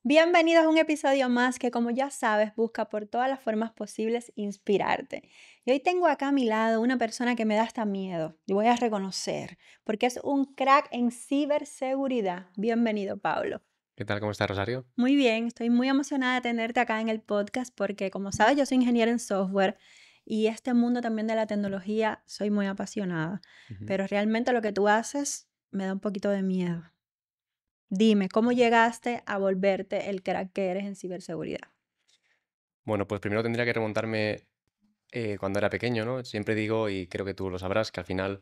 Bienvenidos a un episodio más que, como ya sabes, busca por todas las formas posibles inspirarte. Y hoy tengo acá a mi lado una persona que me da hasta miedo, y voy a reconocer, porque es un crack en ciberseguridad. Bienvenido, Pablo. ¿Qué tal? ¿Cómo estás, Rosario? Muy bien, estoy muy emocionada de tenerte acá en el podcast porque, como sabes, yo soy ingeniera en software y este mundo también de la tecnología soy muy apasionada, Ujú. pero realmente lo que tú haces me da un poquito de miedo. Dime, ¿cómo llegaste a volverte el crack que eres en ciberseguridad? Bueno, pues primero tendría que remontarme cuando era pequeño, ¿no? Siempre digo, y creo que tú lo sabrás, que al final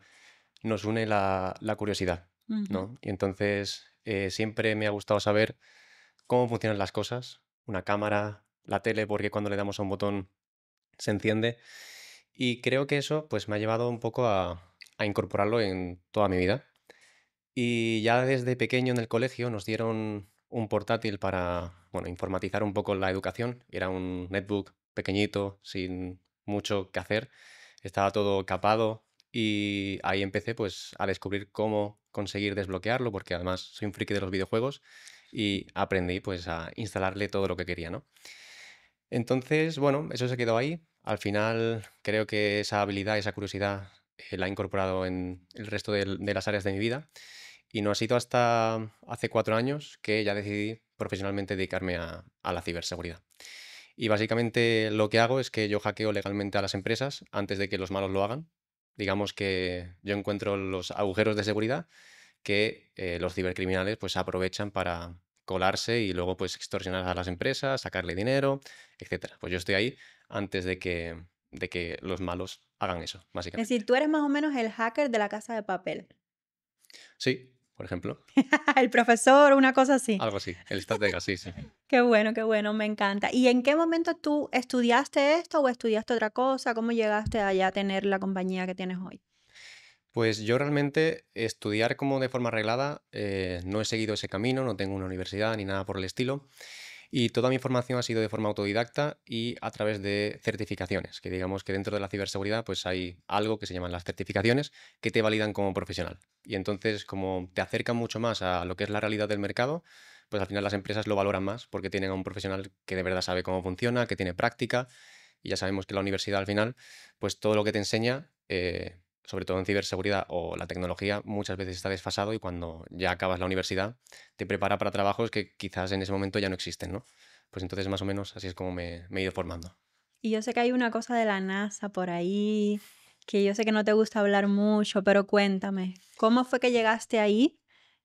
nos une la curiosidad, Ujú. ¿no? Y entonces siempre me ha gustado saber cómo funcionan las cosas, una cámara, la tele, porque cuando le damos a un botón se enciende. Y creo que eso pues me ha llevado un poco a incorporarlo en toda mi vida. Y ya desde pequeño en el colegio nos dieron un portátil para, bueno, informatizar un poco la educación. Era un netbook pequeñito, sin mucho que hacer. Estaba todo capado y ahí empecé pues a descubrir cómo conseguir desbloquearlo, porque además soy un friki de los videojuegos y aprendí pues a instalarle todo lo que quería, ¿no? Entonces, bueno, eso se quedó ahí. Al final creo que esa habilidad, esa curiosidad la he incorporado en el resto de las áreas de mi vida y no ha sido hasta hace 4 años que ya decidí profesionalmente dedicarme a la ciberseguridad. Y básicamente lo que hago es que yo hackeo legalmente a las empresas antes de que los malos lo hagan. Digamos que yo encuentro los agujeros de seguridad que los cibercriminales pues aprovechan para colarse y luego pues extorsionar a las empresas, sacarle dinero, etcétera. Pues yo estoy ahí antes de que los malos hagan eso, Es básicamente. decir, tú eres más o menos el hacker de la Casa de Papel. Sí, por ejemplo, El profesor, una cosa así. algo así, el estratega, sí, sí. Qué bueno, me encanta. ¿Y en qué momento tú estudiaste esto o estudiaste otra cosa? ¿Cómo llegaste allá a tener la compañía que tienes hoy? Pues yo realmente estudiar como de forma reglada no he seguido ese camino, no tengo una universidad ni nada por el estilo. Y toda mi formación ha sido de forma autodidacta y a través de certificaciones, que digamos que dentro de la ciberseguridad pues hay algo que se llaman las certificaciones que te validan como profesional. Y entonces como te acercan mucho más a lo que es la realidad del mercado, pues al final las empresas lo valoran más porque tienen a un profesional que de verdad sabe cómo funciona, que tiene práctica y ya sabemos que la universidad al final pues todo lo que te enseña, sobre todo en ciberseguridad o la tecnología, muchas veces está desfasado y cuando ya acabas la universidad te prepara para trabajos que quizás en ese momento ya no existen, ¿no? Pues entonces más o menos así es como me he ido formando. Y yo sé que hay una cosa de la NASA por ahí, que yo sé que no te gusta hablar mucho, pero cuéntame, ¿cómo fue que llegaste ahí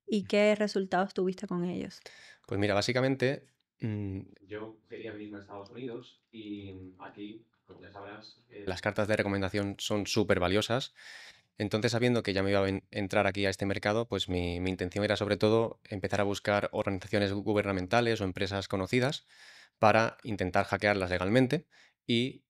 y qué resultados tuviste con ellos? Pues mira, básicamente yo quería venirme a Estados Unidos y aquí, como ya sabrás, las cartas de recomendación son súper valiosas. Entonces, sabiendo que ya me iba a entrar aquí a este mercado, pues mi intención era sobre todo empezar a buscar organizaciones gubernamentales o empresas conocidas para intentar hackearlas legalmente y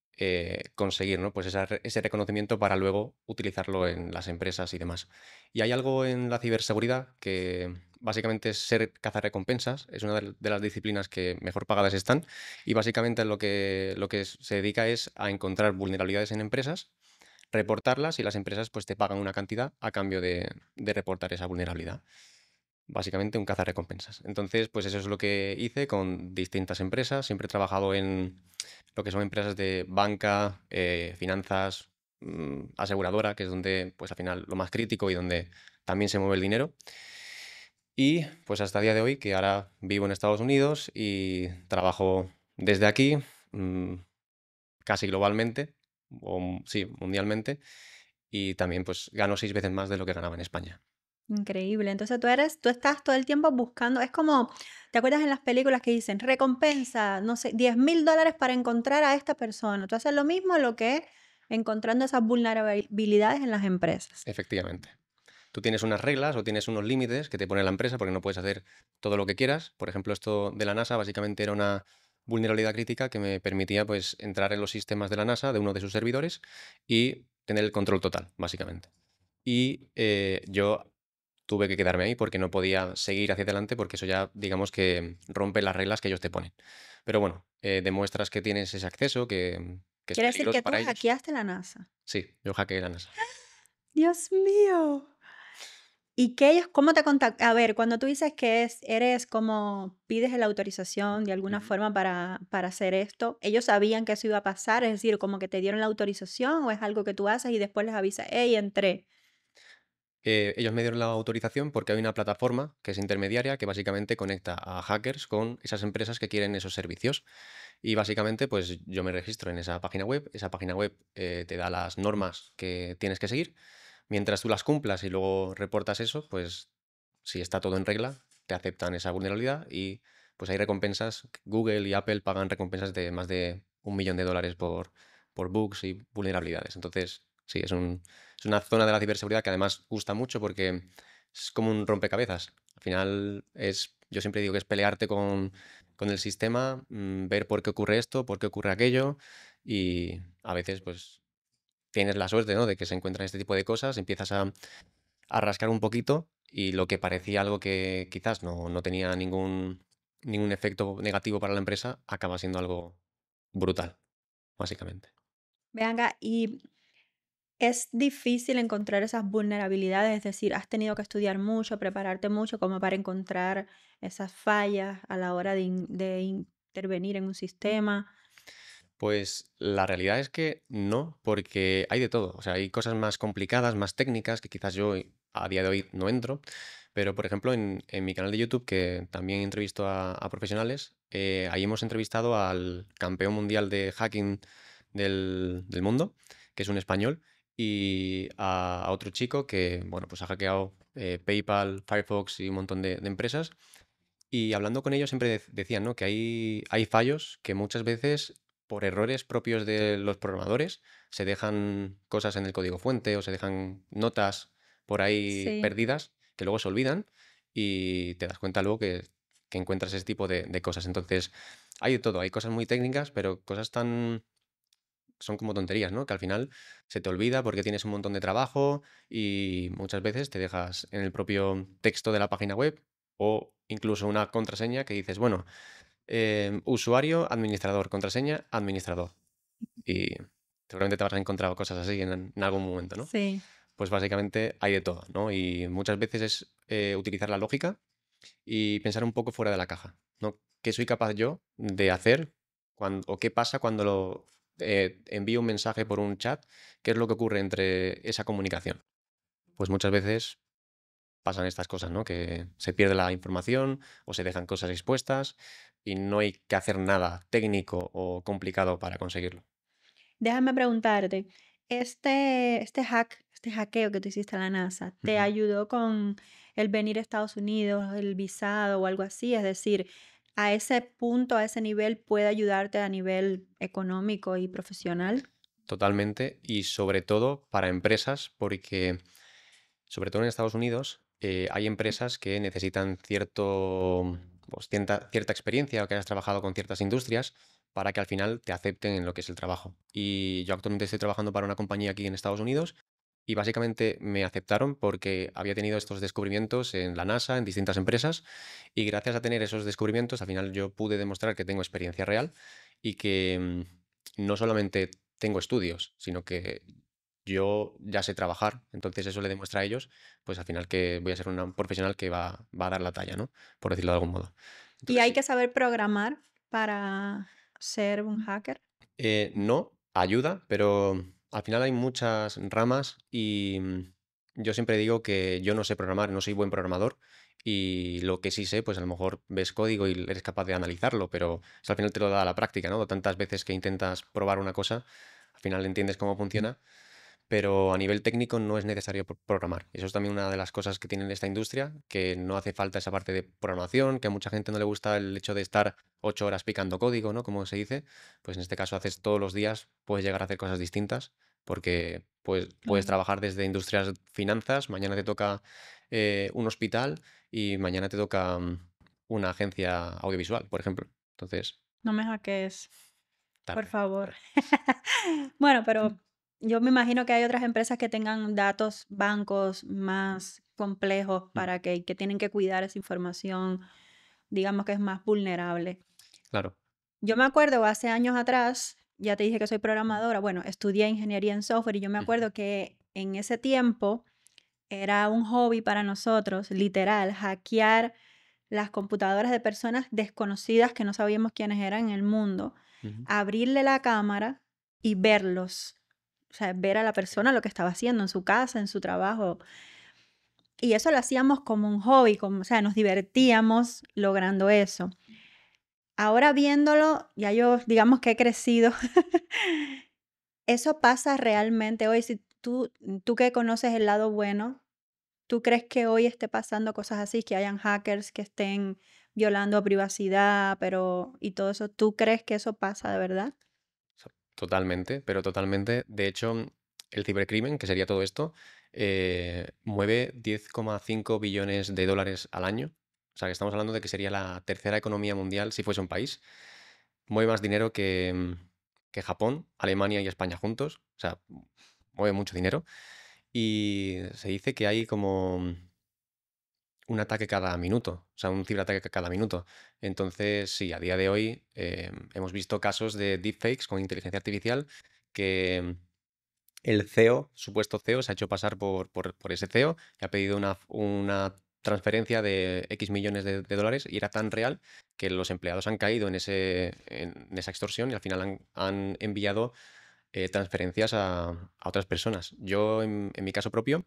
conseguir, ¿no? Pues ese reconocimiento para luego utilizarlo en las empresas y demás. Y hay algo en la ciberseguridad que básicamente es ser cazarrecompensas, es una de las disciplinas que mejor pagadas están y básicamente lo que se dedica es a encontrar vulnerabilidades en empresas, reportarlas y las empresas pues te pagan una cantidad a cambio de reportar esa vulnerabilidad. Básicamente un cazarrecompensas. Entonces, pues eso es lo que hice con distintas empresas. Siempre he trabajado en lo que son empresas de banca, finanzas, aseguradora, que es donde, pues al final, lo más crítico y donde también se mueve el dinero. Y pues hasta el día de hoy, que ahora vivo en Estados Unidos y trabajo desde aquí, mm, casi globalmente, o sí, mundialmente, y también pues gano 6 veces más de lo que ganaba en España. Increíble. Entonces tú estás todo el tiempo buscando, es como, ¿te acuerdas en las películas que dicen recompensa, no sé, $10,000 para encontrar a esta persona? Tú haces lo mismo lo que encontrando esas vulnerabilidades en las empresas. Efectivamente. Tú tienes unas reglas o tienes unos límites que te pone la empresa porque no puedes hacer todo lo que quieras. Por ejemplo, esto de la NASA básicamente era una vulnerabilidad crítica que me permitía pues entrar en los sistemas de la NASA, de uno de sus servidores y tener el control total, básicamente. Y yo tuve que quedarme ahí porque no podía seguir hacia adelante porque eso ya digamos que rompe las reglas que ellos te ponen. Pero bueno, demuestras que tienes ese acceso, que es Quiere decir peligroso que tú para ellos. hackeaste la NASA. Sí, yo hackeé la NASA. Dios mío. ¿Y que ellos cómo te contactan? A ver, cuando tú dices que eres como pides la autorización de alguna Ujú. forma para hacer esto, ¿ellos sabían que eso iba a pasar? Es decir, como que te dieron la autorización o es algo que tú haces y después les avisas, hey, entré. Ellos me dieron la autorización porque hay una plataforma que es intermediaria que básicamente conecta a hackers con esas empresas que quieren esos servicios. Y básicamente, pues yo me registro en esa página web te da las normas que tienes que seguir. Mientras tú las cumplas y luego reportas eso, pues si está todo en regla, te aceptan esa vulnerabilidad y pues hay recompensas. Google y Apple pagan recompensas de más de $1 millón por bugs y vulnerabilidades. Entonces, sí, es una zona de la ciberseguridad que además gusta mucho porque es como un rompecabezas. Al final yo siempre digo que es pelearte con el sistema, ver por qué ocurre esto, por qué ocurre aquello y a veces pues tienes la suerte, ¿no? De que se encuentran este tipo de cosas, empiezas a rascar un poquito y lo que parecía algo que quizás no tenía ningún efecto negativo para la empresa, acaba siendo algo brutal, básicamente. Venga, y es difícil encontrar esas vulnerabilidades, es decir, has tenido que estudiar mucho, prepararte mucho como para encontrar esas fallas a la hora de intervenir en un sistema. Pues la realidad es que no, porque hay de todo. O sea, hay cosas más complicadas, más técnicas, que quizás yo a día de hoy no entro. Pero, por ejemplo, en mi canal de YouTube, que también entrevisto a profesionales, ahí hemos entrevistado al campeón mundial de hacking del mundo, que es un español, y a otro chico que, bueno, pues ha hackeado PayPal, Firefox y un montón de empresas. Y hablando con ellos siempre decían, ¿no? Que hay fallos que muchas veces por errores propios de los programadores se dejan cosas en el código fuente o se dejan notas por ahí Sí. perdidas que luego se olvidan y te das cuenta luego que encuentras ese tipo de cosas. Entonces, hay de todo, hay cosas muy técnicas, pero cosas son como tonterías, ¿no? Que al final se te olvida porque tienes un montón de trabajo y muchas veces te dejas en el propio texto de la página web o incluso una contraseña que dices, bueno, usuario, administrador, contraseña, administrador. Y seguramente te habrás encontrado cosas así en algún momento, ¿no? Sí. Pues básicamente hay de todo, ¿no? Y muchas veces es utilizar la lógica y pensar un poco fuera de la caja, ¿no? ¿Qué soy capaz yo de hacer o qué pasa cuando envío un mensaje por un chat? ¿Qué es lo que ocurre entre esa comunicación? Pues muchas veces pasan estas cosas, ¿no? Que se pierde la información o se dejan cosas expuestas y no hay que hacer nada técnico o complicado para conseguirlo. Déjame preguntarte, este hackeo que tú hiciste a la NASA, ¿te Ujú. ayudó con el venir a Estados Unidos, el visado o algo así? Es decir, a ese punto, a ese nivel, ¿puede ayudarte a nivel económico y profesional? Totalmente y sobre todo para empresas porque sobre todo en Estados Unidos, hay empresas que necesitan pues, cierta experiencia o que hayas trabajado con ciertas industrias para que al final te acepten en lo que es el trabajo. Y yo actualmente estoy trabajando para una compañía aquí en Estados Unidos y básicamente me aceptaron porque había tenido estos descubrimientos en la NASA, en distintas empresas, y gracias a tener esos descubrimientos, al final yo pude demostrar que tengo experiencia real y que no solamente tengo estudios, sino que yo ya sé trabajar, entonces eso le demuestra a ellos, pues al final que voy a ser una profesional que va a dar la talla, ¿no? Por decirlo de algún modo. ¿Y Entonces hay sí, que saber programar para ser un hacker? no, ayuda, pero al final hay muchas ramas y yo siempre digo que yo no sé programar, no soy buen programador y lo que sí sé, pues a lo mejor ves código y eres capaz de analizarlo, pero eso al final te lo da la práctica, ¿no? Tantas veces que intentas probar una cosa, al final entiendes cómo funciona pero a nivel técnico no es necesario programar. Eso es también una de las cosas que tiene esta industria, que no hace falta esa parte de programación, que a mucha gente no le gusta el hecho de estar 8 horas picando código, ¿no? Como se dice. Pues en este caso haces todos los días, puedes llegar a hacer cosas distintas, porque pues, puedes Claro. trabajar desde industrias finanzas, mañana te toca un hospital y mañana te toca una agencia audiovisual, por ejemplo. Entonces, No me hackees, por tarde. favor. Bueno, pero yo me imagino que hay otras empresas que tengan datos, bancos más complejos Mm, para que tienen que cuidar esa información, digamos que es más vulnerable. claro. Yo me acuerdo hace años atrás, ya te dije que soy programadora, bueno, estudié ingeniería en software y yo me Ujú, acuerdo que en ese tiempo era un hobby para nosotros, literal, hackear las computadoras de personas desconocidas que no sabíamos quiénes eran en el mundo, Ujú. abrirle la cámara y verlos. O sea, ver a la persona lo que estaba haciendo en su casa, en su trabajo. Y eso lo hacíamos como un hobby, como, o sea, nos divertíamos logrando eso. Ahora viéndolo, ya yo digamos que he crecido. Eso pasa realmente hoy. Si tú que conoces el lado bueno, ¿tú crees que hoy esté pasando cosas así, que hayan hackers que estén violando privacidad, pero y todo eso? ¿Tú crees que eso pasa de verdad? Totalmente, pero totalmente. De hecho, el cibercrimen, que sería todo esto, mueve 10,5 billones de dólares al año. O sea, que estamos hablando de que sería la tercera economía mundial si fuese un país. Mueve más dinero que Japón, Alemania y España juntos. O sea, mueve mucho dinero. Y se dice que hay como un ataque cada minuto, o sea, un ciberataque cada minuto. Entonces, sí, a día de hoy hemos visto casos de deepfakes con inteligencia artificial que el CEO, supuesto CEO, se ha hecho pasar por ese CEO y ha pedido una transferencia de X millones de dólares y era tan real que los empleados han caído en esa extorsión y al final han enviado transferencias a otras personas. Yo, en mi caso propio,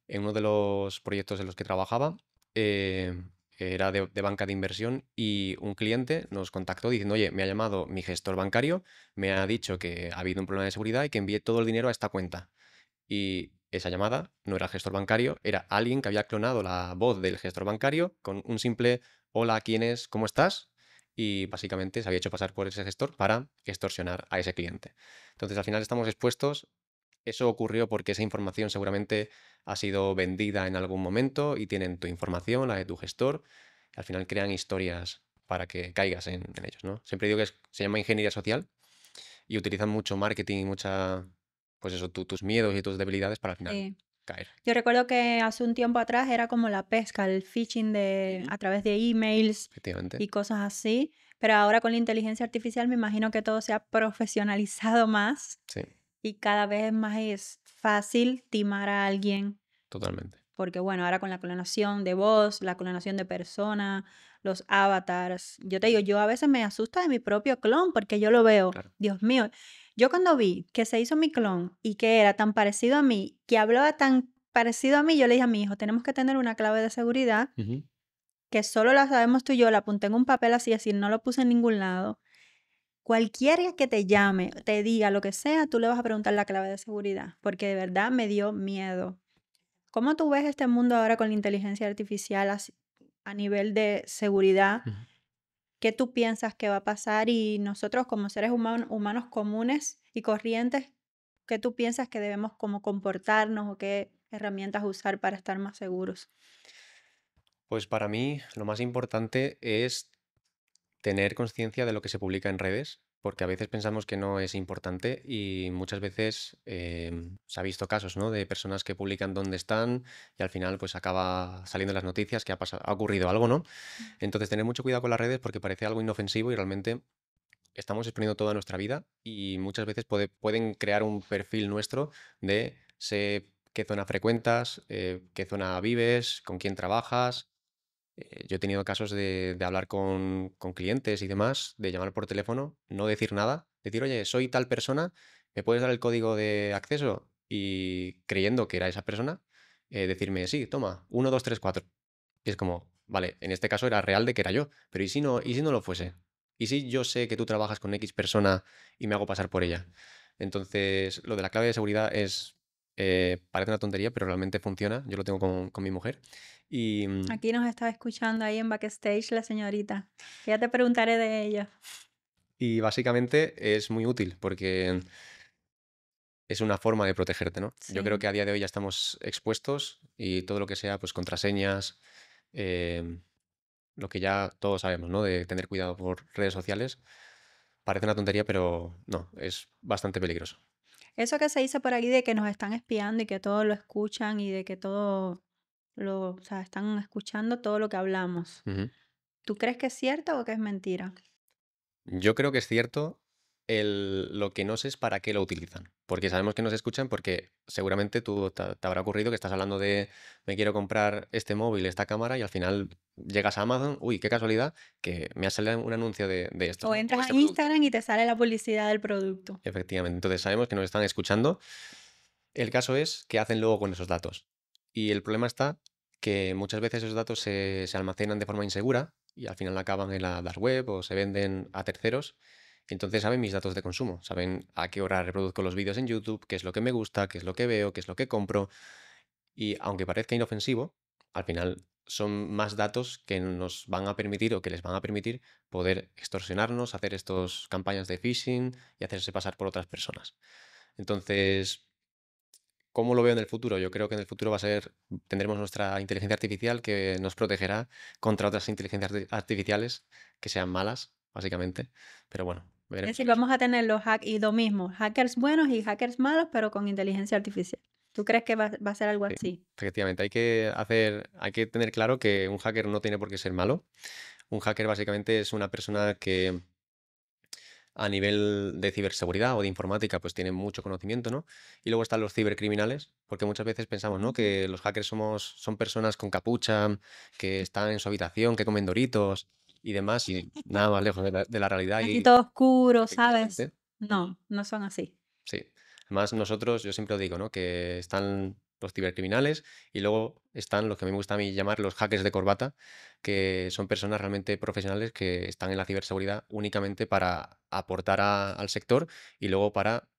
en uno de los proyectos en los que trabajaba, eh, era de banca de inversión y un cliente nos contactó diciendo, oye, me ha llamado mi gestor bancario, me ha dicho que ha habido un problema de seguridad y que envíe todo el dinero a esta cuenta. Y esa llamada no era el gestor bancario, era alguien que había clonado la voz del gestor bancario con un simple hola, ¿quién es? ¿Cómo estás? Y básicamente se había hecho pasar por ese gestor para extorsionar a ese cliente. Entonces, al final estamos expuestos. Eso ocurrió porque esa información seguramente ha sido vendida en algún momento y tienen tu información, la de tu gestor. Y al final crean historias para que caigas en ellos, ¿no? Siempre digo que se llama ingeniería social y utilizan mucho marketing y mucha, pues eso, tus miedos y tus debilidades para al final Sí. caer. Yo recuerdo que hace un tiempo atrás era como la pesca, el phishing Ujú. a través de emails Efectivamente. y cosas así, pero ahora con la inteligencia artificial me imagino que todo se ha profesionalizado más Sí, y cada vez más es fácil timar a alguien. totalmente. Porque bueno, ahora con la clonación de voz, la clonación de persona, los avatars, yo te digo, yo a veces me asusta de mi propio clon porque yo lo veo, Claro. Dios mío, yo cuando vi que se hizo mi clon y que era tan parecido a mí, que hablaba tan parecido a mí, yo le dije a mi hijo, tenemos que tener una clave de seguridad Ujú. que solo la sabemos tú y yo, la apunté en un papel así, así, no lo puse en ningún lado. Cualquiera que te llame, te diga lo que sea, tú le vas a preguntar la clave de seguridad, porque de verdad me dio miedo. ¿Cómo tú ves este mundo ahora con la inteligencia artificial a nivel de seguridad? Ujú. ¿Qué tú piensas que va a pasar? Y nosotros como seres humanos comunes y corrientes, ¿qué tú piensas que debemos como comportarnos o qué herramientas usar para estar más seguros? Pues para mí lo más importante es tener conciencia de lo que se publica en redes, porque a veces pensamos que no es importante y muchas veces se ha visto casos, ¿no? De personas que publican dónde están y al final pues acaba saliendo en las noticias que ha ocurrido algo, ¿no? Entonces tener mucho cuidado con las redes porque parece algo inofensivo y realmente estamos exponiendo toda nuestra vida y muchas veces pueden crear un perfil nuestro de sé qué zona frecuentas, qué zona vives, con quién trabajas. Yo he tenido casos de hablar con clientes y demás, de llamar por teléfono, no decir nada, decir, oye, soy tal persona, ¿me puedes dar el código de acceso? Y creyendo que era esa persona, decirme, sí, toma, 1, 2, 3, 4. Y es como, vale, en este caso era real de que era yo, pero y si no lo fuese? ¿Y si yo sé que tú trabajas con X persona y me hago pasar por ella? Entonces, lo de la clave de seguridad parece una tontería, pero realmente funciona. Yo lo tengo con mi mujer. Y, Aquí nos está escuchando ahí en backstage la señorita. Ya te preguntaré de ella. y básicamente es muy útil porque es una forma de protegerte, ¿no? Yo creo Sí. que a día de hoy ya estamos expuestos y todo lo que sea, pues contraseñas, em, lo que ya todos sabemos, ¿no? De tener cuidado por redes sociales. Parece una tontería, pero no, es bastante peligroso. Eso que se dice por ahí de que nos están espiando y que todo lo escuchan y de que o sea, están escuchando todo lo que hablamos. Ujú. ¿Tú crees que es cierto o que es mentira? Yo creo que es cierto, Lo que no sé es para qué lo utilizan. Porque sabemos que nos escuchan porque seguramente tú te habrá ocurrido que estás hablando de me quiero comprar este móvil, esta cámara y al final llegas a Amazon, uy, qué casualidad que me ha salido un anuncio de estos, O ¿no? O entras a este producto. Instagram y te sale la publicidad del producto. Efectivamente. Entonces sabemos que nos están escuchando. El caso es qué hacen luego con esos datos. Y el problema está que muchas veces esos datos se almacenan de forma insegura y al final acaban en la dark web o se venden a terceros. Entonces saben mis datos de consumo, saben a qué hora reproduzco los vídeos en YouTube, qué es lo que me gusta, qué es lo que veo, qué es lo que compro. Y aunque parezca inofensivo, al final son más datos que nos van a permitir o que les van a permitir poder extorsionarnos, hacer estas campañas de phishing y hacerse pasar por otras personas. Entonces, ¿cómo lo veo en el futuro? Yo creo que en el futuro tendremos nuestra inteligencia artificial que nos protegerá contra otras inteligencias artificiales que sean malas, básicamente. Pero bueno, Es veremos decir, en eso. vamos a tener los hack y lo mismo, hackers buenos y hackers malos, pero con inteligencia artificial. ¿Tú crees que va a ser algo Sí, así? efectivamente, hay que tener claro que un hacker no tiene por qué ser malo. Un hacker básicamente es una persona que a nivel de ciberseguridad o de informática, pues tienen mucho conocimiento, ¿no? Y luego están los cibercriminales, porque muchas veces pensamos, ¿no? Ujú. Que los hackers son personas con capucha, que están en su habitación, que comen Doritos y demás, y nada más lejos de la realidad. Así Y todo oscuro, ¿sabes? efectivamente, No, no son así. sí. Además, nosotros, yo siempre lo digo, ¿no? Que están los cibercriminales y luego están los que me gusta a mí llamar los hackers de corbata, que son personas realmente profesionales que están en la ciberseguridad únicamente para aportar al sector y luego para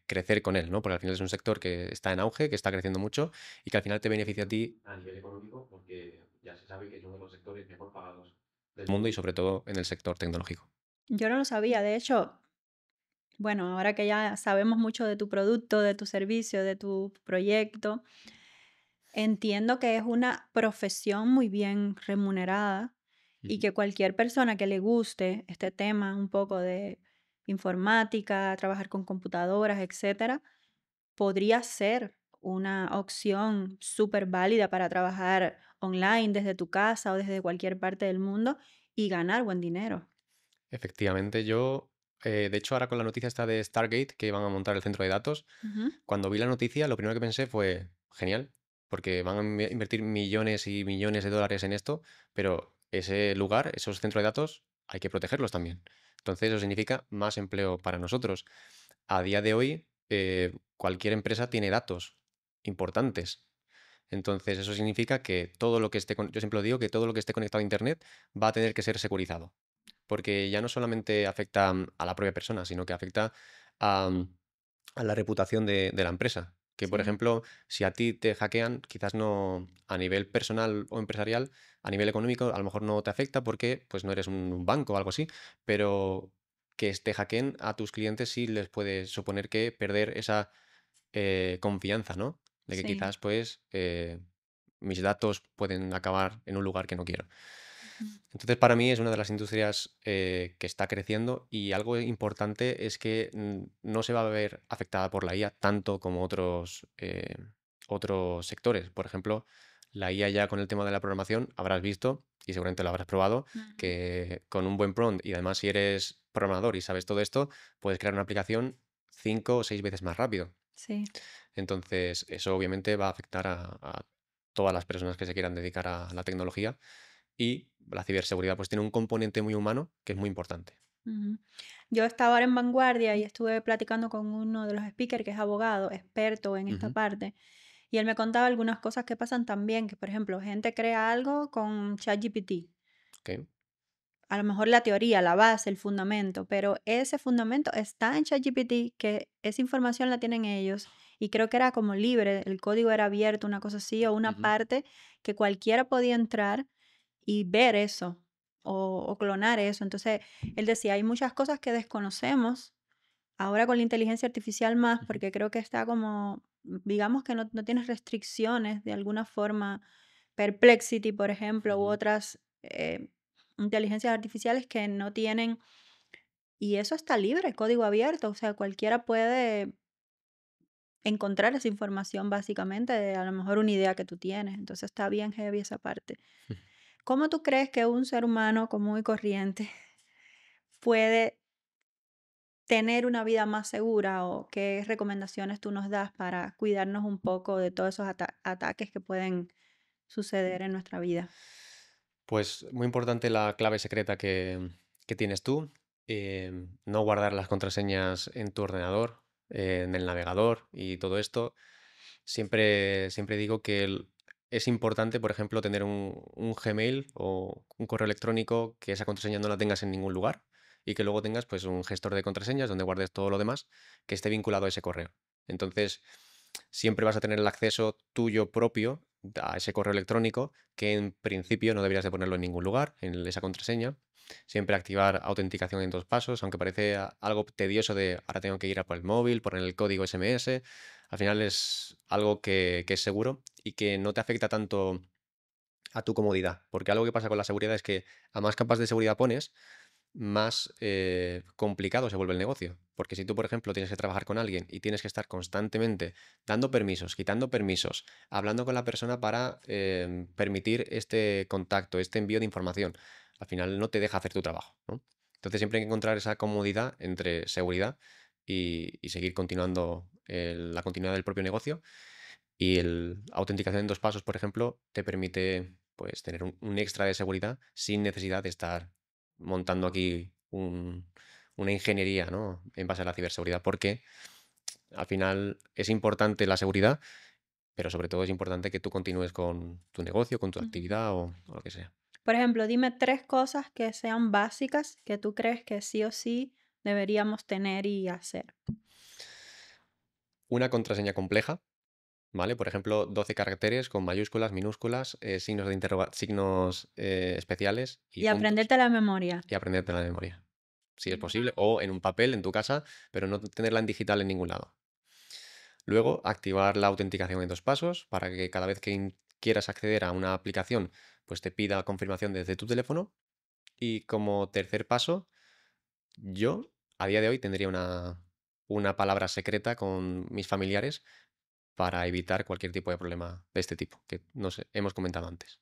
crecer con él, ¿no? Porque al final es un sector que está en auge, que está creciendo mucho y que al final te beneficia a ti a nivel económico porque ya se sabe que es uno de los sectores mejor pagados del mundo y sobre todo en el sector tecnológico. Yo no lo sabía. De hecho, bueno, ahora que ya sabemos mucho de tu producto, de tu servicio, de tu proyecto, entiendo que es una profesión muy bien remunerada y Ujú. que cualquier persona que le guste este tema un poco de informática, trabajar con computadoras, etcétera, podría ser una opción súper válida para trabajar online desde tu casa o desde cualquier parte del mundo y ganar buen dinero. Efectivamente, de hecho, ahora con la noticia esta de Stargate, que van a montar el centro de datos, Ujú. cuando vi la noticia, lo primero que pensé fue, genial, porque van a invertir millones y millones de dólares en esto, pero ese lugar, esos centros de datos, hay que protegerlos también. Entonces, eso significa más empleo para nosotros. A día de hoy, cualquier empresa tiene datos importantes. Entonces, eso significa que todo lo que yo siempre lo digo, que todo lo que esté conectado a Internet va a tener que ser securizado. Porque ya no solamente afecta a la propia persona, sino que afecta a, a la reputación de la empresa. Que, por Sí, ejemplo, si a ti te hackean, quizás no a nivel personal o empresarial, a nivel económico, a lo mejor no te afecta porque pues, no eres un banco o algo así, pero que te hackeen a tus clientes sí les puede suponer que perder esa confianza, ¿no? De que sí. quizás, pues, mis datos pueden acabar en un lugar que no quiero. Ujú. Entonces, para mí es una de las industrias que está creciendo y algo importante es que no se va a ver afectada por la IA tanto como otros sectores. Por ejemplo, la IA ya con el tema de la programación, habrás visto, y seguramente lo habrás probado, Ujú. que con un buen prompt y además si eres programador y sabes todo esto, puedes crear una aplicación 5 o 6 veces más rápido. Sí. Entonces, eso obviamente va a afectar a todas las personas que se quieran dedicar a la tecnología y la ciberseguridad pues tiene un componente muy humano que es muy importante. Ujú. Yo estaba ahora en Vanguardia y estuve platicando con uno de los speakers que es abogado, experto en esta Ujú, parte, y él me contaba algunas cosas que pasan también, que por ejemplo, gente crea algo con ChatGPT. ok, A lo mejor la teoría, la base, el fundamento, pero ese fundamento está en ChatGPT, que esa información la tienen ellos, y creo que era como libre, el código era abierto, una cosa así, o una ujú, parte que cualquiera podía entrar y ver eso o clonar eso. Entonces, él decía, hay muchas cosas que desconocemos ahora con la inteligencia artificial más, ujú, porque creo que está como, digamos que no tienes restricciones de alguna forma. Perplexity, por ejemplo, u ujú. otras inteligencias artificiales que no tienen, y eso está libre, código abierto, o sea, cualquiera puede encontrar esa información básicamente de a lo mejor una idea que tú tienes, entonces está bien heavy esa parte. ¿Cómo tú crees que un ser humano común y corriente puede tener una vida más segura o qué recomendaciones tú nos das para cuidarnos un poco de todos esos ataques que pueden suceder en nuestra vida? Pues muy importante la clave secreta que tienes tú. No guardar las contraseñas en tu ordenador, en el navegador y todo esto. Siempre digo que es importante, por ejemplo, tener un Gmail o un correo electrónico que esa contraseña no la tengas en ningún lugar y que luego tengas pues un gestor de contraseñas donde guardes todo lo demás que esté vinculado a ese correo. Entonces, siempre vas a tener el acceso tuyo propio a ese correo electrónico que en principio no deberías de ponerlo en ningún lugar, en esa contraseña. Siempre activar autenticación en 2 pasos, aunque parece algo tedioso de ahora tengo que ir a por el móvil, poner el código SMS. Al final es algo que es seguro y que no te afecta tanto a tu comodidad. Porque algo que pasa con la seguridad es que a más capas de seguridad pones, más complicado se vuelve el negocio. Porque si tú, por ejemplo, tienes que trabajar con alguien y tienes que estar constantemente dando permisos, quitando permisos, hablando con la persona para permitir este contacto, este envío de información, al final no te deja hacer tu trabajo, ¿no? Entonces siempre hay que encontrar esa comodidad entre seguridad y seguir continuando la continuidad del propio negocio. Y el autenticación en 2 pasos, por ejemplo, te permite pues tener un extra de seguridad sin necesidad de estar montando aquí una ingeniería, ¿no? En base a la ciberseguridad, porque al final es importante la seguridad, pero sobre todo es importante que tú continúes con tu negocio, con tu Ujú. actividad o lo que sea. Por ejemplo, dime 3 cosas que sean básicas que tú crees que sí o sí deberíamos tener y hacer. Una contraseña compleja, ¿vale? Por ejemplo, 12 caracteres con mayúsculas, minúsculas, signos especiales y Y puntos, aprenderte la memoria. y aprenderte la memoria, si es posible, Guau. o en un papel en tu casa, pero no tenerla en digital en ningún lado. Luego, activar la autenticación en 2 pasos para que cada vez que quieras acceder a una aplicación, pues te pida confirmación desde tu teléfono. Y como tercer paso, yo a día de hoy tendría una palabra secreta con mis familiares para evitar cualquier tipo de problema de este tipo que nos hemos comentado antes.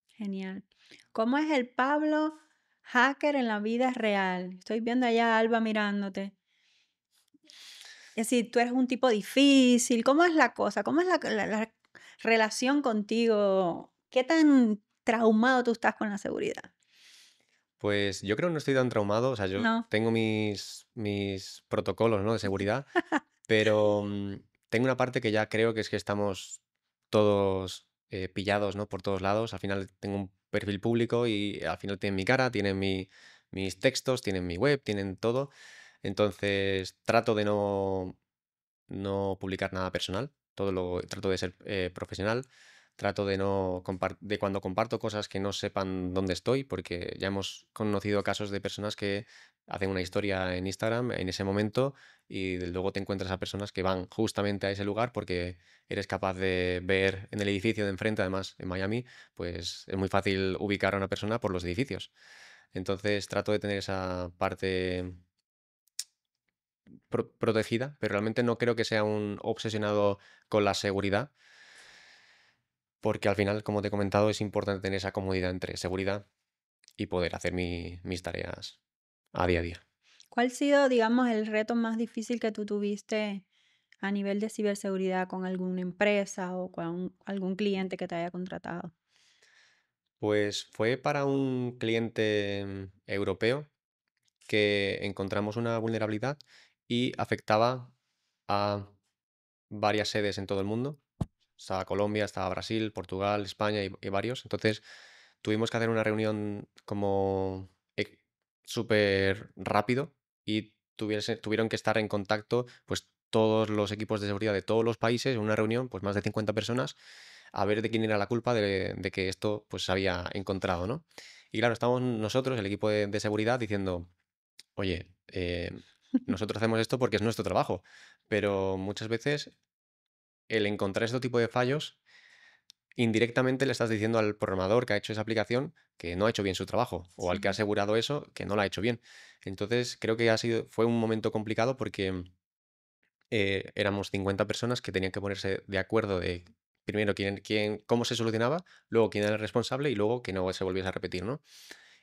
Genial. ¿Cómo es el Pablo hacker en la vida real? Estoy viendo allá a Alba mirándote. Es decir, tú eres un tipo difícil. ¿Cómo es la cosa? ¿Cómo es la relación contigo? ¿Qué tan traumado tú estás con la seguridad? Pues yo creo que no estoy tan traumado, o sea, yo No. tengo mis protocolos, ¿no? De seguridad, pero tengo una parte que ya creo que es que estamos todos pillados, ¿no? Por todos lados. Al final tengo un perfil público y al final tienen mi cara, tienen mis textos, tienen mi web, tienen todo. Entonces trato de no publicar nada personal, trato de ser profesional, trato de no de cuando comparto cosas que no sepan dónde estoy, porque ya hemos conocido casos de personas que hacen una historia en Instagram en ese momento y luego te encuentras a personas que van justamente a ese lugar porque eres capaz de ver en el edificio de enfrente, además en Miami, pues es muy fácil ubicar a una persona por los edificios. Entonces trato de tener esa parte protegida, pero realmente no creo que sea un obsesionado con la seguridad, porque al final, como te he comentado, es importante tener esa comodidad entre seguridad y poder hacer mis tareas a día a día. ¿Cuál ha sido, digamos, el reto más difícil que tú tuviste a nivel de ciberseguridad con alguna empresa o con algún cliente que te haya contratado? Pues fue para un cliente europeo que encontramos una vulnerabilidad y afectaba a varias sedes en todo el mundo. Estaba Colombia, estaba Brasil, Portugal, España y varios. Entonces tuvimos que hacer una reunión como súper rápido y tuvieron que estar en contacto pues todos los equipos de seguridad de todos los países en una reunión, pues más de 50 personas, a ver de quién era la culpa de que esto pues se había encontrado, ¿no? Y claro, estamos nosotros, el equipo de seguridad, diciendo, oye, nosotros hacemos esto porque es nuestro trabajo, pero muchas veces el encontrar este tipo de fallos, indirectamente le estás diciendo al programador que ha hecho esa aplicación que no ha hecho bien su trabajo, o al que ha Sí. asegurado eso que no lo ha hecho bien. Entonces, creo que fue un momento complicado porque éramos 50 personas que tenían que ponerse de acuerdo de primero cómo se solucionaba, luego quién era el responsable y luego que no se volviese a repetir, ¿no?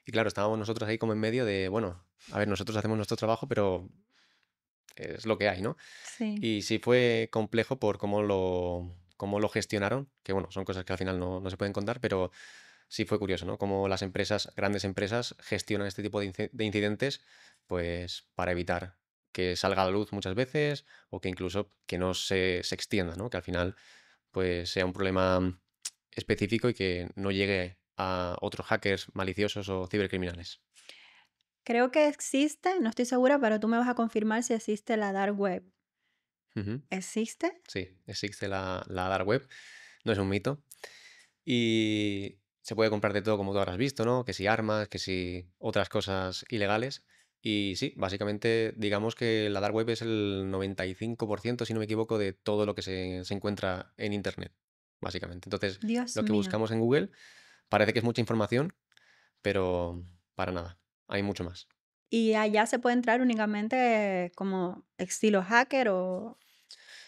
Y claro, estábamos nosotros ahí como en medio de, bueno, a ver, nosotros hacemos nuestro trabajo, pero es lo que hay, ¿no? Sí. Y sí fue complejo por cómo lo gestionaron, que bueno, son cosas que al final no se pueden contar, pero sí fue curioso, ¿no? Cómo las empresas, grandes empresas, gestionan este tipo de incidentes, pues para evitar que salga a la luz muchas veces o que incluso que no se extienda, ¿no? Que al final pues sea un problema específico y que no llegue a otros hackers maliciosos o cibercriminales. Creo que existe, no estoy segura, pero tú me vas a confirmar si existe la dark web. Ujú. ¿Existe? Sí, existe la dark web, no es un mito. Y se puede comprar de todo, como tú habrás visto, ¿no? Que si armas, que si otras cosas ilegales. Y sí, básicamente, digamos que la dark web es el 95%, si no me equivoco, de todo lo que se encuentra en Internet, básicamente. Entonces, Dios lo que mío. buscamos en Google parece que es mucha información, pero para nada, hay mucho más. ¿Y allá se puede entrar únicamente como estilo hacker o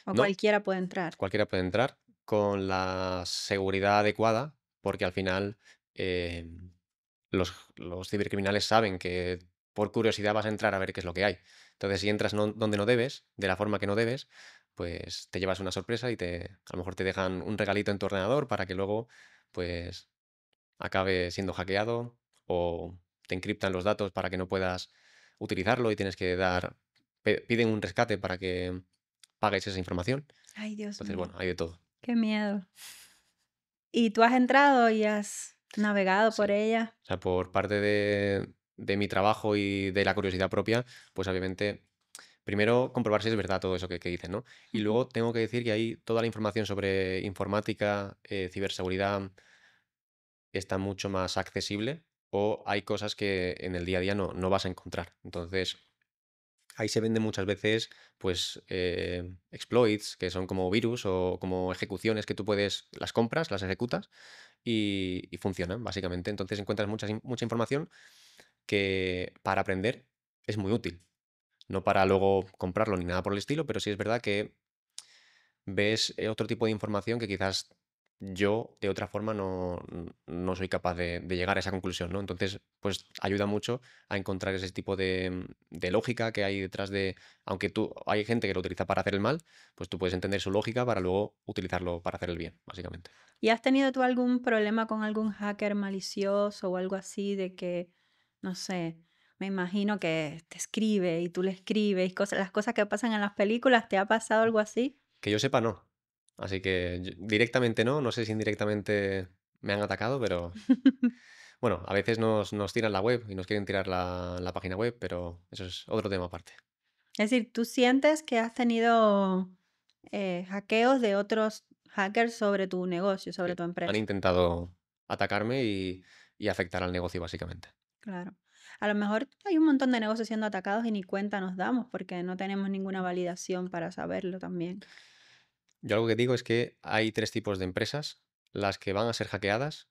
No, cualquiera puede entrar? cualquiera puede entrar con la seguridad adecuada, porque al final los cibercriminales saben que por curiosidad vas a entrar a ver qué es lo que hay. Entonces, si entras donde no debes, de la forma que no debes, pues te llevas una sorpresa y a lo mejor te dejan un regalito en tu ordenador para que luego, pues, acabe siendo hackeado o te encriptan los datos para que no puedas utilizarlo y tienes que piden un rescate para que pagues esa información. Ay, Dios Entonces, mío, bueno, hay de todo. qué miedo. ¿Y tú has entrado y has navegado por Sí. ella? O sea, por parte de mi trabajo y de la curiosidad propia, pues obviamente, primero comprobar si es verdad todo eso que dicen, ¿no? Y Ujú. luego tengo que decir que ahí toda la información sobre informática, ciberseguridad, está mucho más accesible o hay cosas que en el día a día no vas a encontrar. Entonces, ahí se venden muchas veces, pues, exploits, que son como virus o como ejecuciones que tú las compras, las ejecutas y funcionan, básicamente. Entonces encuentras mucha información que para aprender es muy útil. No para luego comprarlo ni nada por el estilo, pero sí es verdad que ves otro tipo de información que quizás yo de otra forma no soy capaz de llegar a esa conclusión, ¿no? Entonces, pues ayuda mucho a encontrar ese tipo de lógica que hay detrás aunque hay gente que lo utiliza para hacer el mal, pues tú puedes entender su lógica para luego utilizarlo para hacer el bien, básicamente. ¿Y has tenido tú algún problema con algún hacker malicioso o algo así de que, no sé, me imagino que te escribe y tú le escribes, las cosas que pasan en las películas, ¿te ha pasado algo así? Que yo sepa, no. Así que directamente no sé si indirectamente me han atacado, pero bueno, a veces nos tiran la web y nos quieren tirar la página web, pero eso es otro tema aparte. Es decir, ¿tú sientes que has tenido hackeos de otros hackers sobre tu negocio, sobre Sí, tu han empresa? intentado atacarme y afectar al negocio, básicamente. Claro. A lo mejor hay un montón de negocios siendo atacados y ni cuenta nos damos porque no tenemos ninguna validación para saberlo también. Yo algo que digo es que hay tres tipos de empresas: las que van a ser hackeadas,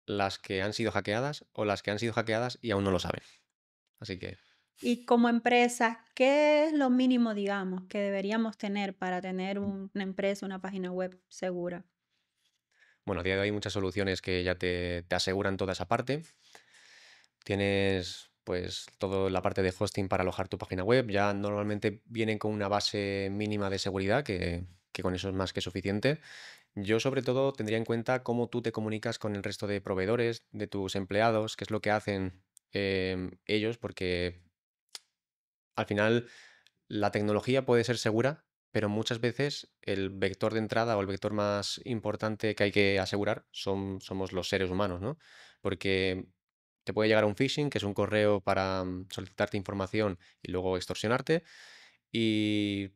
las que han sido hackeadas o las que han sido hackeadas y aún no lo saben. Así que, Y como empresa, ¿qué es lo mínimo, digamos, que deberíamos tener para tener una empresa, una página web segura? bueno, a día de hoy hay muchas soluciones que ya te aseguran toda esa parte. Tienes pues toda la parte de hosting para alojar tu página web. Ya normalmente vienen con una base mínima de seguridad que con eso es más que suficiente. Yo sobre todo tendría en cuenta cómo tú te comunicas con el resto de proveedores, de tus empleados, qué es lo que hacen ellos, porque al final la tecnología puede ser segura, pero muchas veces el vector de entrada o el vector más importante que hay que asegurar somos los seres humanos, ¿no? Porque te puede llegar un phishing, que es un correo para solicitarte información y luego extorsionarte, y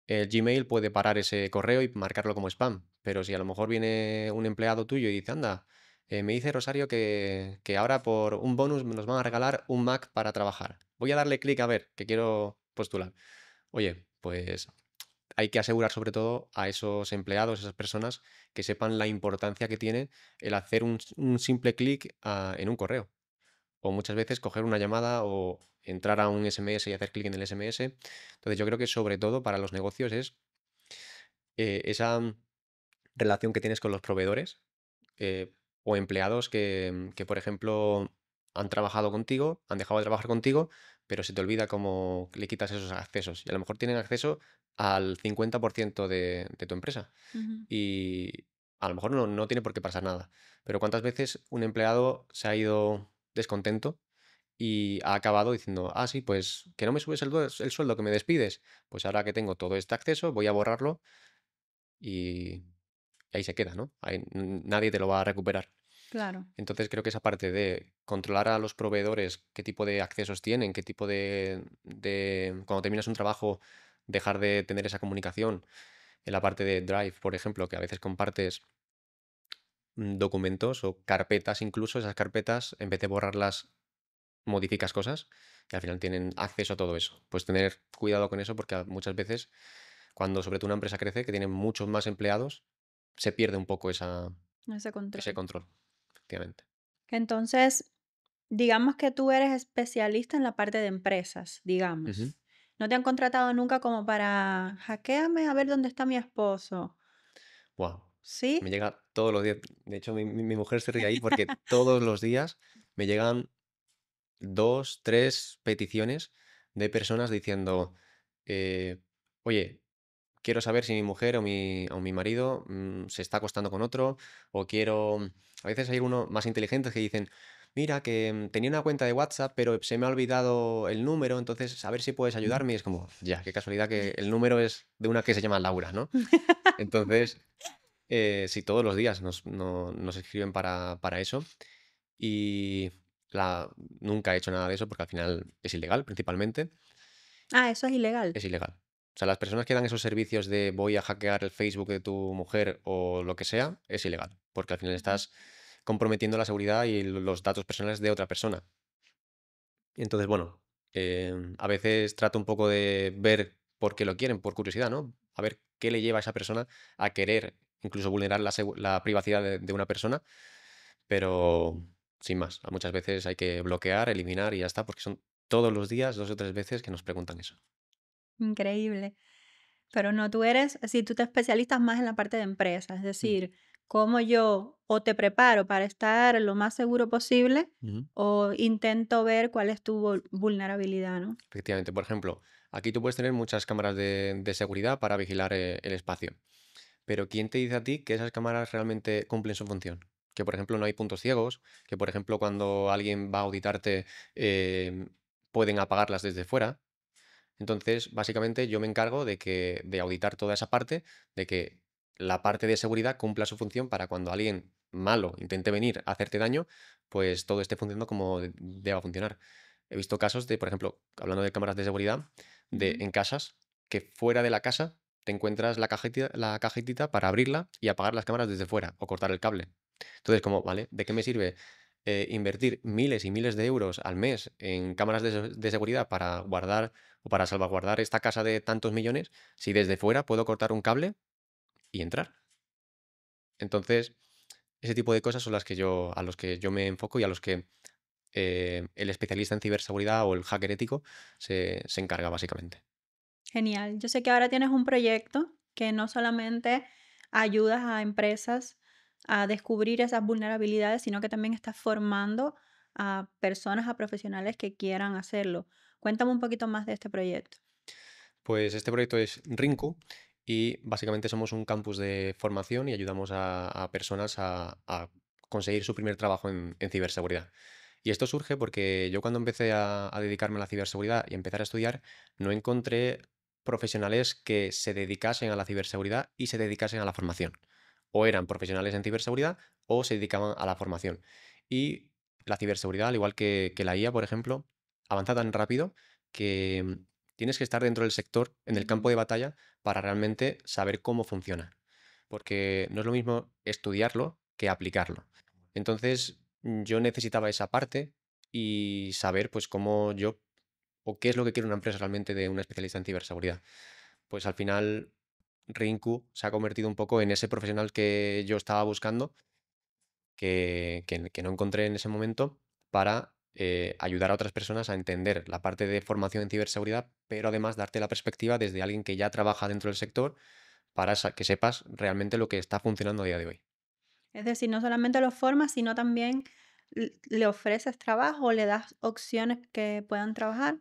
el Gmail puede parar ese correo y marcarlo como spam. Pero si a lo mejor viene un empleado tuyo y dice, anda, me dice Rosario que ahora por un bonus nos van a regalar un Mac para trabajar. Voy a darle clic a ver, que quiero postular. Oye, pues hay que asegurar sobre todo a esos empleados, esas personas, que sepan la importancia que tiene el hacer un simple clic en un correo. O muchas veces coger una llamada o entrar a un SMS y hacer clic en el SMS. Entonces yo creo que sobre todo para los negocios es esa relación que tienes con los proveedores o empleados que, por ejemplo, han trabajado contigo, han dejado de trabajar contigo, pero se te olvida cómo le quitas esos accesos. Y a lo mejor tienen acceso al 50% de tu empresa. Ujú. Y a lo mejor no tiene por qué pasar nada. Pero ¿cuántas veces un empleado se ha ido descontento y ha acabado diciendo, ah, sí, pues que no me subes el sueldo, que me despides? Pues ahora que tengo todo este acceso, voy a borrarlo y ahí se queda, ¿no? Ahí nadie te lo va a recuperar. Claro, Entonces creo que esa parte de controlar a los proveedores, qué tipo de accesos tienen, qué tipo cuando terminas un trabajo, dejar de tener esa comunicación. En la parte de Drive, por ejemplo, que a veces compartes documentos o carpetas incluso, esas carpetas, en vez de borrarlas, modificas cosas y al final tienen acceso a todo eso. Pues tener cuidado con eso porque muchas veces, cuando sobre todo una empresa crece, que tiene muchos más empleados, se pierde un poco ese ese control. control, efectivamente. Entonces, digamos que tú eres especialista en la parte de empresas, Ujú. digamos. No te han contratado nunca como para hackeame a ver dónde está mi esposo. Wow. Me ¿Sí? llega todos los días. De hecho, mi mujer se ríe ahí porque todos los días me llegan dos, tres peticiones de personas diciendo, eh, oye, quiero saber si mi mujer o mi marido se está acostando con otro, o quiero... A veces hay uno más inteligentes que dicen, mira, que tenía una cuenta de WhatsApp, pero se me ha olvidado el número, entonces a ver si puedes ayudarme. Y es como, ya, qué casualidad que el número es de una que se llama Laura, ¿no? Entonces, sí, todos los días nos escriben para eso. Y nunca he hecho nada de eso porque al final es ilegal, principalmente. Ah, eso es ilegal. Es ilegal. O sea, las personas que dan esos servicios de voy a hackear el Facebook de tu mujer o lo que sea, es ilegal. Porque al final Ujú. estás comprometiendo la seguridad y los datos personales de otra persona. Y entonces, bueno, a veces trato un poco de ver por qué lo quieren, por curiosidad, ¿no? A ver qué le lleva a esa persona a querer incluso vulnerar la privacidad de una persona, pero sin más. Muchas veces hay que bloquear, eliminar y ya está, porque son todos los días, 2 o 3 veces que nos preguntan eso. Increíble. Pero no, tú eres, si tú te especializas más en la parte de empresa, es Mm, decir, cómo yo o te preparo para estar lo más seguro posible ujú. o intento ver cuál es tu vulnerabilidad, ¿no? Efectivamente, por ejemplo, aquí tú puedes tener muchas cámaras de seguridad para vigilar el espacio, pero ¿quién te dice a ti que esas cámaras realmente cumplen su función? Que, por ejemplo, no hay puntos ciegos, que, por ejemplo, cuando alguien va a auditarte, pueden apagarlas desde fuera. Entonces, básicamente, yo me encargo de auditar toda esa parte, de que la parte de seguridad cumpla su función para cuando alguien malo intente venir a hacerte daño, pues todo esté funcionando como deba funcionar. He visto casos de, por ejemplo, hablando de cámaras de seguridad, de Ujú. en casas, que fuera de la casa te encuentras la cajetita para abrirla y apagar las cámaras desde fuera o cortar el cable. Entonces, como, ¿vale? ¿De qué me sirve invertir miles y miles de euros al mes en cámaras de seguridad para guardar o para salvaguardar esta casa de tantos millones si desde fuera puedo cortar un cable y entrar? Entonces, ese tipo de cosas son a los que yo me enfoco y a los que el especialista en ciberseguridad o el hacker ético se encarga básicamente. Genial. Yo sé que ahora tienes un proyecto que no solamente ayudas a empresas a descubrir esas vulnerabilidades, sino que también estás formando a personas, a profesionales que quieran hacerlo. Cuéntame un poquito más de este proyecto. Pues este proyecto es Rinku y básicamente somos un campus de formación y ayudamos a personas a conseguir su primer trabajo en ciberseguridad. Y esto surge porque yo cuando empecé a dedicarme a la ciberseguridad y empezar a estudiar, no encontré profesionales que se dedicasen a la ciberseguridad y se dedicasen a la formación. O eran profesionales en ciberseguridad o se dedicaban a la formación. Y la ciberseguridad, al igual que la IA, por ejemplo, avanza tan rápido que tienes que estar dentro del sector, en el Ujú. campo de batalla, para realmente saber cómo funciona. Porque no es lo mismo estudiarlo que aplicarlo. Entonces, yo necesitaba esa parte y saber, pues, cómo yo o qué es lo que quiere una empresa realmente de un especialista en ciberseguridad. Pues al final, Rinku se ha convertido un poco en ese profesional que yo estaba buscando, que no encontré en ese momento, para ayudar a otras personas a entender la parte de formación en ciberseguridad, pero además darte la perspectiva desde alguien que ya trabaja dentro del sector para que sepas realmente lo que está funcionando a día de hoy. Es decir, no solamente lo formas, sino también le ofreces trabajo o le das opciones que puedan trabajar.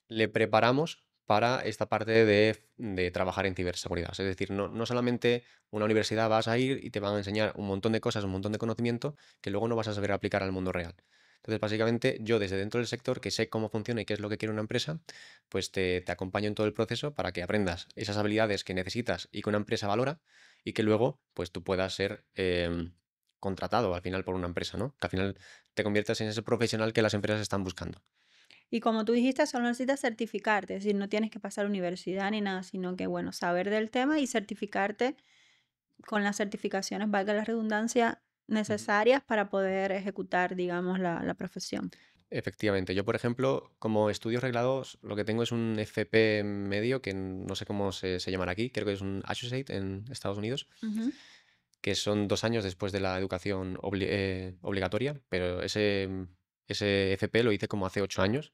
le preparamos para esta parte de trabajar en ciberseguridad. Es decir, no solamente una universidad vas a ir y te van a enseñar un montón de cosas, un montón de conocimiento que luego no vas a saber aplicar al mundo real. Entonces, básicamente, yo desde dentro del sector, que sé cómo funciona y qué es lo que quiere una empresa, pues te acompaño en todo el proceso para que aprendas esas habilidades que necesitas y que una empresa valora y que luego, pues tú puedas ser contratado al final por una empresa, ¿no? Que al final te conviertas en ese profesional que las empresas están buscando. Y como tú dijiste, solo necesitas certificarte, es decir, no tienes que pasar universidad ni nada, sino que, bueno, saber del tema y certificarte con las certificaciones, valga la redundancia, Ujú. necesarias para poder ejecutar, digamos, la profesión. Efectivamente, yo por ejemplo, como estudios reglados, lo que tengo es un FP medio, que no sé cómo se llamará aquí, creo que es un Associate en Estados Unidos, Ujú. que son 2 años después de la educación obligatoria, pero ese FP lo hice como hace 8 años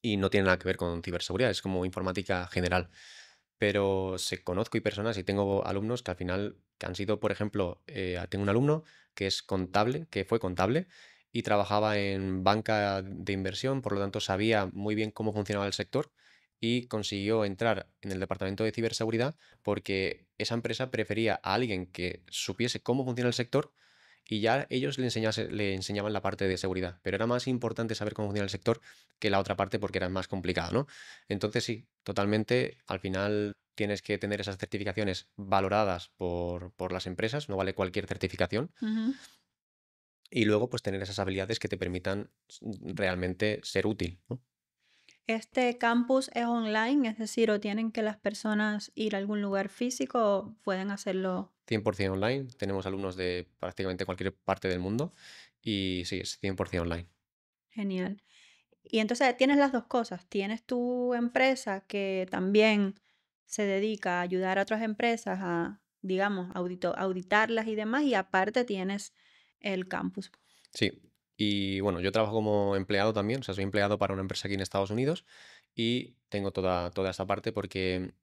y no tiene nada que ver con ciberseguridad, es como informática general. Pero conozco y personas y tengo alumnos que al final que han sido, por ejemplo, tengo un alumno que es contable, que fue contable y trabajaba en banca de inversión, por lo tanto sabía muy bien cómo funcionaba el sector y consiguió entrar en el departamento de ciberseguridad porque esa empresa prefería a alguien que supiese cómo funciona el sector y ya ellos le enseñaban la parte de seguridad, pero era más importante saber cómo funciona el sector que la otra parte porque era más complicado, ¿no? Entonces sí, totalmente, al final tienes que tener esas certificaciones valoradas por las empresas, no vale cualquier certificación, Ujú. y luego pues tener esas habilidades que te permitan realmente ser útil, ¿no? ¿Este campus es online? Es decir, ¿o tienen que las personas ir a algún lugar físico o pueden hacerlo? 100% online, tenemos alumnos de prácticamente cualquier parte del mundo y sí, es 100% online. Genial. Y entonces tienes las dos cosas. Tienes tu empresa que también se dedica a ayudar a otras empresas a, digamos, auditarlas y demás, y aparte tienes el campus. Sí, y bueno, yo trabajo como empleado también, o sea, soy empleado para una empresa aquí en Estados Unidos y tengo toda esta parte porque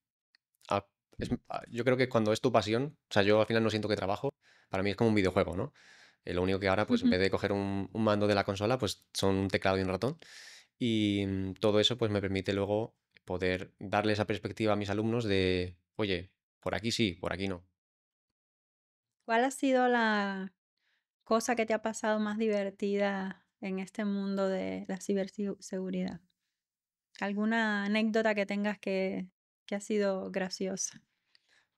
ah, yo creo que cuando es tu pasión, o sea, yo al final no siento que trabajo, para mí es como un videojuego, ¿no? Lo único que ahora, pues en vez de coger un mando de la consola, pues son un teclado y un ratón. Y todo eso, pues me permite luego poder darle esa perspectiva a mis alumnos de, oye, por aquí sí, por aquí no. ¿Cuál ha sido la cosa que te ha pasado más divertida en este mundo de la ciberseguridad? ¿Alguna anécdota que tengas que ha sido graciosa?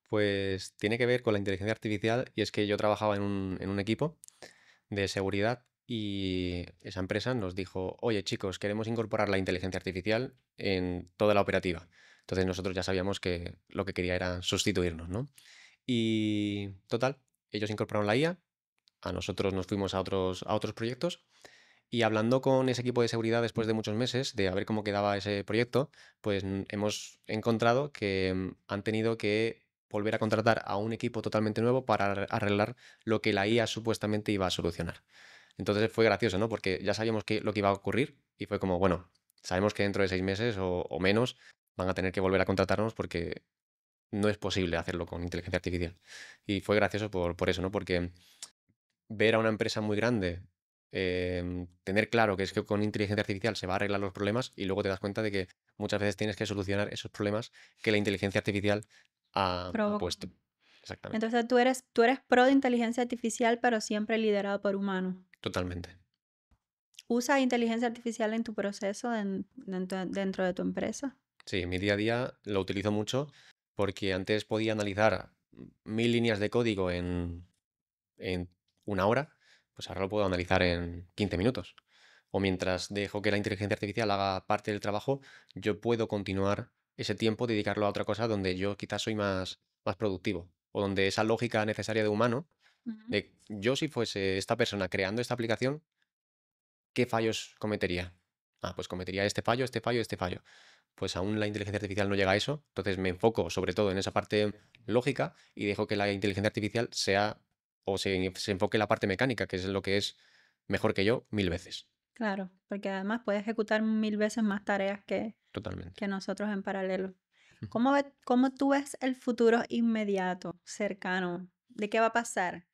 Pues tiene que ver con la inteligencia artificial y es que yo trabajaba en un equipo de seguridad y esa empresa nos dijo, oye chicos, queremos incorporar la inteligencia artificial en toda la operativa. Entonces nosotros ya sabíamos que lo que quería era sustituirnos, ¿no? Y total, ellos incorporaron la IA, a nosotros nos fuimos a otros proyectos y hablando con ese equipo de seguridad después de muchos meses de a ver cómo quedaba ese proyecto, pues hemos encontrado que han tenido que volver a contratar a un equipo totalmente nuevo para arreglar lo que la IA supuestamente iba a solucionar. Entonces fue gracioso, ¿no? Porque ya sabíamos lo que iba a ocurrir y fue como, bueno, sabemos que dentro de 6 meses o menos van a tener que volver a contratarnos porque no es posible hacerlo con inteligencia artificial. Y fue gracioso por eso, ¿no? Porque ver a una empresa muy grande tener claro que es que con inteligencia artificial se va a arreglar los problemas y luego te das cuenta de que muchas veces tienes que solucionar esos problemas que la inteligencia artificial ha Provoca. puesto. Exactamente. Entonces tú eres pro de inteligencia artificial, pero siempre liderado por humanos. Totalmente. ¿Usas inteligencia artificial en tu proceso dentro de tu empresa? Sí, mi día a día lo utilizo mucho porque antes podía analizar 1000 líneas de código en 1 hora, pues ahora lo puedo analizar en 15 minutos. O mientras dejo que la inteligencia artificial haga parte del trabajo, yo puedo continuar ese tiempo, dedicarlo a otra cosa donde yo quizás soy más productivo. O donde esa lógica necesaria de humano, Ujú. de yo si fuese esta persona creando esta aplicación, ¿qué fallos cometería? Ah, pues cometería este fallo, este fallo, este fallo. Pues aún la inteligencia artificial no llega a eso, entonces me enfoco sobre todo en esa parte lógica y dejo que la inteligencia artificial sea o se enfoque en la parte mecánica, que es lo que es mejor que yo 1000 veces. Claro, porque además puede ejecutar 1000 veces más tareas Totalmente. que nosotros en paralelo. Ujú. ¿Cómo tú ves el futuro inmediato, cercano? ¿De qué va a pasar?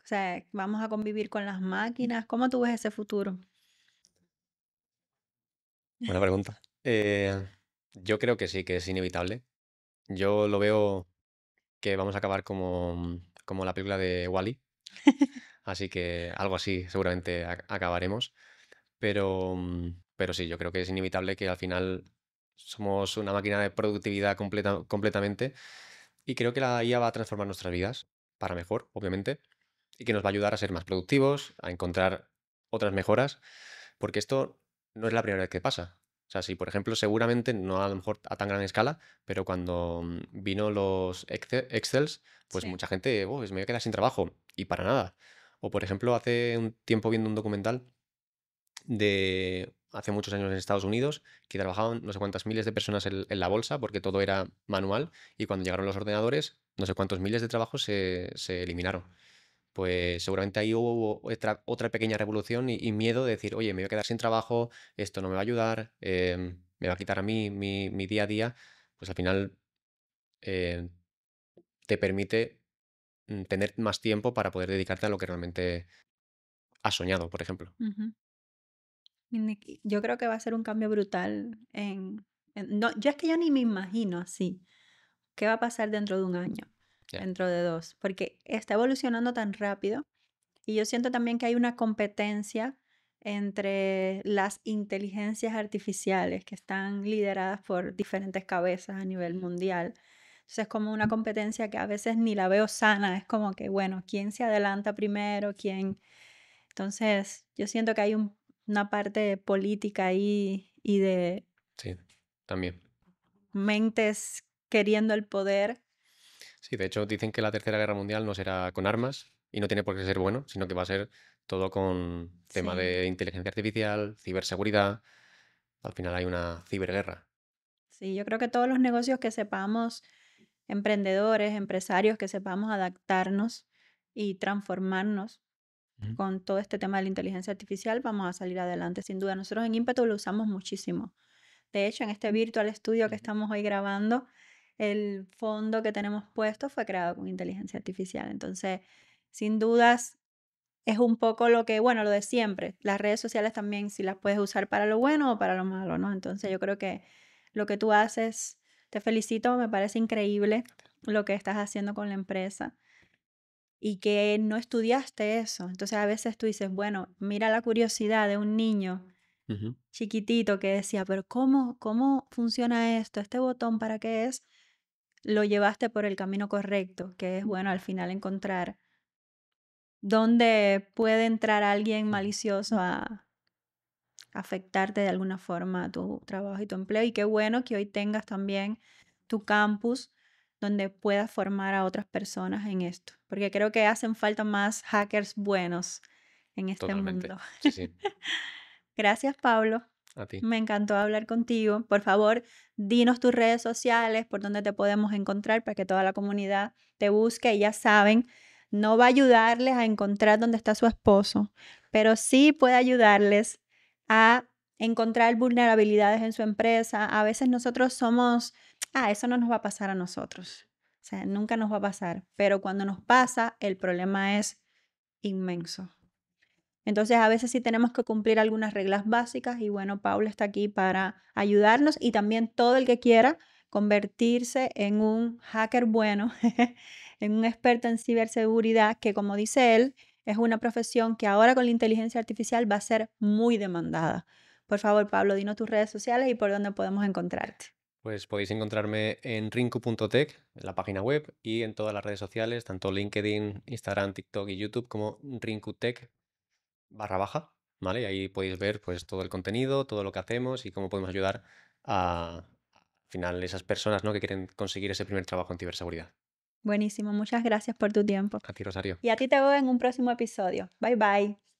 O sea, ¿vamos a convivir con las máquinas? ¿Cómo tú ves ese futuro? Buena pregunta. Eh, yo creo que sí, que es inevitable. Yo lo veo que vamos a acabar como la película de Wall-E, así que algo así seguramente acabaremos. Pero sí, yo creo que es inevitable que al final somos una máquina de productividad completamente y creo que la IA va a transformar nuestras vidas para mejor, obviamente, y que nos va a ayudar a ser más productivos, a encontrar otras mejoras, porque esto no es la primera vez que pasa. O sea, sí, por ejemplo, seguramente, no a lo mejor a tan gran escala, pero cuando vino los Excels, pues Sí. mucha gente, oh, me voy a quedar sin trabajo, y para nada. O por ejemplo, hace un tiempo viendo un documental de hace muchos años en Estados Unidos, que trabajaban no sé cuántas miles de personas en la bolsa, porque todo era manual, y cuando llegaron los ordenadores, no sé cuántos miles de trabajos se eliminaron. Pues seguramente ahí hubo otra pequeña revolución y miedo de decir, oye, me voy a quedar sin trabajo, esto no me va a ayudar, me va a quitar a mí mi día a día. Pues al final eh, te permite tener más tiempo para poder dedicarte a lo que realmente has soñado, por ejemplo. Ujú. Yo creo que va a ser un cambio brutal no, yo es que yo ni me imagino así. ¿Qué va a pasar dentro de un año? Ya. Dentro de dos. Porque está evolucionando tan rápido y yo siento también que hay una competencia entre las inteligencias artificiales que están lideradas por diferentes cabezas a nivel mundial. Entonces es como una competencia que a veces ni la veo sana, es como que, bueno, ¿quién se adelanta primero? ¿Quién? Entonces yo siento que hay una parte política ahí y de Sí, también. mentes queriendo el poder. Sí, de hecho dicen que la Tercera Guerra Mundial no será con armas y no tiene por qué ser bueno, sino que va a ser todo con tema Sí, de inteligencia artificial, ciberseguridad. Al final hay una ciberguerra. sí, yo creo que todos los negocios que sepamos, emprendedores, empresarios, que sepamos adaptarnos y transformarnos Ujú. con todo este tema de la inteligencia artificial, vamos a salir adelante, sin duda. Nosotros en Ímpetu lo usamos muchísimo. De hecho, en este virtual estudio que Ujú. estamos hoy grabando, el fondo que tenemos puesto fue creado con inteligencia artificial. Entonces, sin dudas, es un poco lo que, bueno, lo de siempre. Las redes sociales también, si las puedes usar para lo bueno o para lo malo, ¿no? Entonces, yo creo que lo que tú haces, te felicito, me parece increíble lo que estás haciendo con la empresa y que no estudiaste eso. Entonces, a veces tú dices, bueno, mira la curiosidad de un niño Ujú. chiquitito que decía, pero ¿cómo funciona esto? ¿Este botón para qué es? Lo llevaste por el camino correcto, que es, bueno, al final encontrar dónde puede entrar alguien Ujú. malicioso a afectarte de alguna forma tu trabajo y tu empleo. Y qué bueno que hoy tengas también tu campus donde puedas formar a otras personas en esto, porque creo que hacen falta más hackers buenos en este Totalmente. mundo. Sí, sí. Gracias, Pablo. A ti. Me encantó hablar contigo. Por favor, dinos tus redes sociales, por donde te podemos encontrar para que toda la comunidad te busque. Y ya saben, no va a ayudarles a encontrar dónde está su esposo, pero sí puede ayudarles a encontrar vulnerabilidades en su empresa. A veces nosotros somos, eso no nos va a pasar a nosotros. O sea, nunca nos va a pasar, pero cuando nos pasa, el problema es inmenso. Entonces, a veces sí tenemos que cumplir algunas reglas básicas y bueno, Paula está aquí para ayudarnos y también todo el que quiera convertirse en un hacker bueno, en un experto en ciberseguridad, que como dice él, es una profesión que ahora con la inteligencia artificial va a ser muy demandada. Por favor, Pablo, dinos tus redes sociales y por dónde podemos encontrarte. Pues podéis encontrarme en rinku.tech, en la página web, y en todas las redes sociales, tanto LinkedIn, Instagram, TikTok y YouTube, como rinkutech barra baja, ¿vale? Y ahí podéis ver pues todo el contenido, todo lo que hacemos y cómo podemos ayudar al final esas personas, ¿no?, que quieren conseguir ese primer trabajo en ciberseguridad. Buenísimo, muchas gracias por tu tiempo. A ti, Rosario. Y a ti te veo en un próximo episodio. Bye bye.